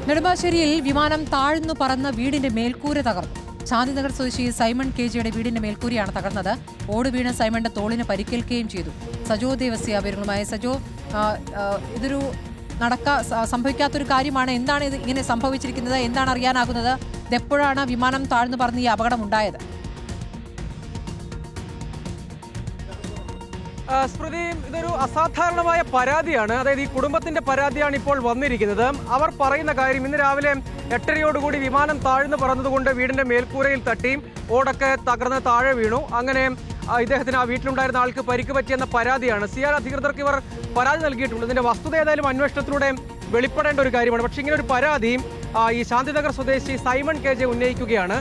നെടുമ്പാശ്ശേരിയിൽ വിമാനം താഴ്ന്നു പറന്ന വീടിന്റെ മേൽക്കൂര തകർന്നു. ശാന്തിനഗർ സ്വദേശി സൈമൺ കെ.ജിയുടെ വീടിന്റെ മേൽക്കൂരയാണ് തകർന്നത്. ഓട് വീണ സൈമണിന്റെ തോളിന് പരിക്കേൽക്കുകയും ചെയ്തു. സജോ ദേവസ്യ വിവരങ്ങളുമായി. സജോ, ഇതൊരു സംഭവിക്കാത്തൊരു കാര്യമാണ്. എന്താണ് ഇത് ഇങ്ങനെ സംഭവിച്ചിരിക്കുന്നത്? എന്താണ് അറിയാനാകുന്നത്? ഇതെപ്പോഴാണ് വിമാനം താഴ്ന്നു പറന്ന് ഈ അപകടം ഉണ്ടായത്? സ്മൃതി, ഇതൊരു അസാധാരണമായ പരാതിയാണ്. അതായത് ഈ കുടുംബത്തിന്റെ പരാതിയാണ് ഇപ്പോൾ വന്നിരിക്കുന്നത്. അവർ പറയുന്ന കാര്യം, ഇന്ന് രാവിലെ 8:30 വിമാനം താഴ്ന്നു പറന്നതുകൊണ്ട് വീടിന്റെ മേൽക്കൂരയിൽ തട്ടി ഓടൊക്കെ തകർന്ന് താഴെ വീണു. അങ്ങനെ ഇദ്ദേഹത്തിന് ആ വീട്ടിലുണ്ടായിരുന്ന ആൾക്ക് പരിക്ക് പറ്റിയെന്ന പരാതിയാണ്. സിയാൽ അധികൃതർക്ക് ഇവർ പരാതി നൽകിയിട്ടുണ്ട്. ഇതിന്റെ വസ്തുത ഏതായാലും അന്വേഷണത്തിലൂടെ വെളിപ്പെടേണ്ട ഒരു കാര്യമാണ്. പക്ഷേ ഇങ്ങനെ ഒരു പരാതി ഈ ശാന്തിനഗർ സ്വദേശി സൈമൺ കെ.ജെ ഉന്നയിക്കുകയാണ്.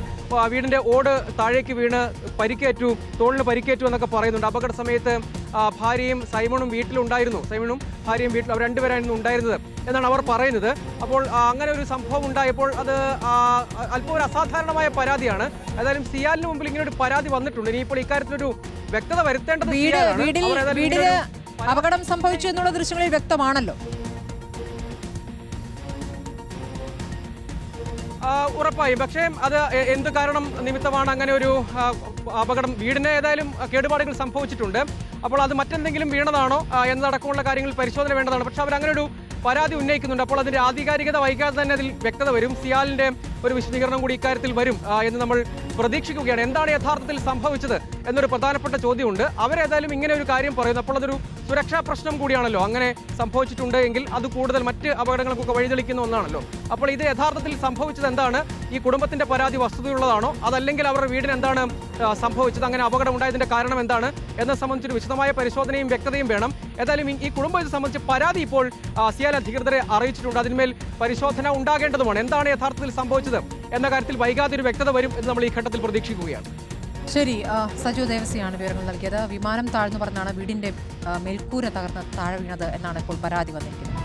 വീടിന്റെ ഓട് താഴേക്ക് വീണ് പരിക്കേറ്റു, തോളിന് പരിക്കേറ്റു എന്നൊക്കെ പറയുന്നുണ്ട്. അപകട സമയത്ത് ഭാര്യയും സൈമണും വീട്ടിലുണ്ടായിരുന്നു. സൈമണും ഭാര്യയും വീട്ടിൽ, അവർ രണ്ടുപേരായിരുന്നു ഉണ്ടായിരുന്നത് എന്നാണ് അവർ പറയുന്നത്. അപ്പോൾ അങ്ങനെ ഒരു സംഭവം ഉണ്ടായപ്പോൾ അത് അല്പം ഒരു അസാധാരണമായ പരാതിയാണ്. ഏതായാലും സിയാലിന് മുമ്പിൽ ഇങ്ങനെ ഒരു പരാതി വന്നിട്ടുണ്ട്. ഇനിയിപ്പോൾ ഇക്കാര്യത്തിലൊരു വ്യക്തത വരുത്തേണ്ടത് അപകടം സംഭവിച്ചു എന്നുള്ള ദൃശ്യങ്ങളിൽ വ്യക്തമാണല്ലോ. ഉറപ്പായും. പക്ഷേ അത് എന്ത് കാരണം നിമിത്തമാണ് അങ്ങനെ ഒരു അപകടം? വീടിന് ഏതായാലും കേടുപാടുകൾ സംഭവിച്ചിട്ടുണ്ട്. അപ്പോൾ അത് മറ്റെന്തെങ്കിലും വീണതാണോ എന്നതടക്കമുള്ള കാര്യങ്ങൾ പരിശോധന വേണ്ടതാണ്. പക്ഷെ അവരങ്ങനെ ഒരു പരാതി ഉന്നയിക്കുന്നുണ്ട്. അപ്പോൾ അതിന്റെ ആധികാരികത വൈകാതെ തന്നെ അതിൽ വ്യക്തത വരും. സിയാലിന്റെ ഒരു വിശദീകരണം കൂടി ഇക്കാര്യത്തിൽ വരും എന്ന് നമ്മൾ പ്രതീക്ഷിക്കുകയാണ്. എന്താണ് യഥാർത്ഥത്തിൽ സംഭവിച്ചത് എന്നൊരു പ്രധാനപ്പെട്ട ചോദ്യമുണ്ട്. അവരേതായാലും ഇങ്ങനെ ഒരു കാര്യം പറയുന്നു. അപ്പോൾ അതൊരു സുരക്ഷാ പ്രശ്നം കൂടിയാണല്ലോ. അങ്ങനെ സംഭവിച്ചിട്ടുണ്ട് എങ്കിൽ അത് കൂടുതൽ മറ്റ് അപകടങ്ങൾക്കൊക്കെ വഴിതെളിക്കുന്ന ഒന്നാണല്ലോ. അപ്പോൾ ഇത് യഥാർത്ഥത്തിൽ സംഭവിച്ചത് എന്താണ്? ഈ കുടുംബത്തിന്റെ പരാതി വസ്തുതയുള്ളതാണോ, അതല്ലെങ്കിൽ അവരുടെ വീടിന് എന്താണ് സംഭവിച്ചത്, അങ്ങനെ അപകടം ഉണ്ടായതിന്റെ കാരണം എന്താണ് എന്നെ സംബന്ധിച്ചൊരു വിശദമായ പരിശോധനയും വ്യക്തതയും വേണം. ഏതായാലും ഈ കുടുംബം ഇത് സംബന്ധിച്ച് പരാതി ഇപ്പോൾ സിയാൽ അധികൃതരെ അറിയിച്ചിട്ടുണ്ട്. അതിന്മേൽ പരിശോധന ഉണ്ടാകേണ്ടതുമാണ്. എന്താണ് യഥാർത്ഥത്തിൽ സംഭവിച്ചത് എന്ന കാര്യത്തിൽ വൈകാതെ ഒരു വ്യക്തത വരും എന്ന് നമ്മൾ ഈ ഘട്ടത്തിൽ പ്രതീക്ഷിക്കുകയാണ്. ശരി, സജു ദേവസിയാണ് വിവരങ്ങൾ നൽകിയത്. വിമാനം താഴ്ന്നു പറഞ്ഞാണ് വീടിന്റെ മേൽക്കൂര തകർന്ന് താഴെ വീണത് എന്നാണ് ഇപ്പോൾ പരാതി വന്നിരിക്കുന്നത്.